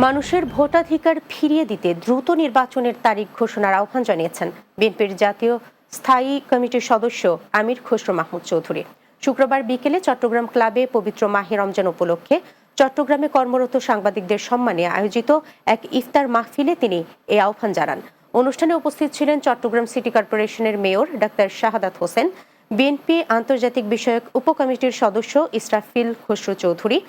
মানুষের ভোটাধিকার ফিরিয়ে দিতে দ্রুত নির্বাচনের তারিখ ঘোষণার আহ্বান জানিয়েছেন বিএনপির জাতীয় স্থায়ী কমিটির সদস্য আমির খসরু মাহমুদ চৌধুরী। শুক্রবার বিকেলে চট্টগ্রাম ক্লাবে পবিত্র মাহে রমজান উপলক্ষে চট্টগ্রামে কর্মরত সাংবাদিকদের সম্মানে আয়োজিত এক ইফতার মাহফিলে তিনি এই আহ্বান জানান। অনুষ্ঠানে উপস্থিত ছিলেন চট্টগ্রাম সিটি কর্পোরেশনের mayor doctor Shahadat Hossain, BNP আন্তর্জাতিক বিষয়ক উপকমিটির সদস্য ইসরাফিল খসরু চৌধুরী,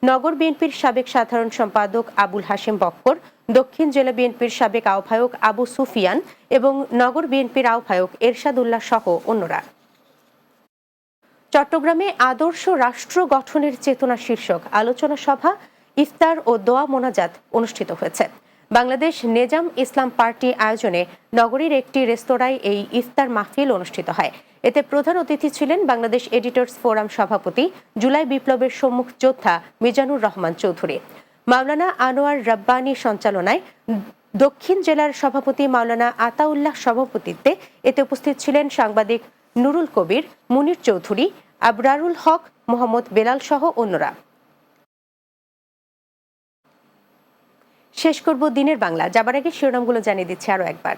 নগর বিএনপির সাবেক সাধারণ সম্পাদক আবুল হাশেম বক্কর, দক্ষিণ জেলা বিএনপির সাবেক আহ্বায়ক আবু সুফিয়ান এবং নগর বিএনপির আহ্বায়ক এরশাদ উল্লাহ সহ অন্যরা। চট্টগ্রামে আদর্শ রাষ্ট্র গঠনের চেতনা শীর্ষক আলোচনা সভা, ইফতার ও দোয়া মোনাজাত অনুষ্ঠিত হয়েছে। বাংলাদেশ নেজাম ইসলাম পার্টি আয়োজনে নগরীর একটি রেস্তোরাঁয় এই ইফতার মাহফিল অনুষ্ঠিত হয়। এতে প্রধান অতিথি ছিলেন বাংলাদেশ এডিটর্স ফোরাম সভাপতি, জুলাই বিপ্লবের সম্মুখ যোদ্ধা মিজানুর রহমান চৌধুরী। মাওলানা আনোয়ার রাব্বানী সঞ্চালনায় দক্ষিণ জেলার সভাপতি মাওলানা আতাউল্লাহ সভাপতিত্বে এতে উপস্থিত ছিলেন সাংবাদিক নুরুল কবির, মুনির চৌধুরী, আবরারুল হক, মোহাম্মদ বেলাল সহ অন্যরা। শেষ করব দিনের বাংলা, যাবার আগে শিরোনামগুলো জানিয়ে দিচ্ছি আরো একবার।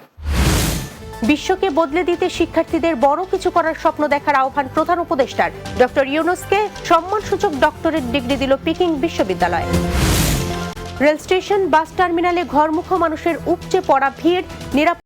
বিশ্বকে বদলে দিতে শিক্ষার্থীদের বড় কিছু করার স্বপ্ন দেখার আহ্বান প্রধান উপদেষ্টার। ডক্টর ইউনুসকে সম্মানসূচক ডক্টরেট ডিগ্রি দিল পিকিং বিশ্ববিদ্যালয়। রেল স্টেশন, বাস টার্মিনালে ঘরমুখো মানুষের উপচে পড়া ভিড়, নিরাপত্তা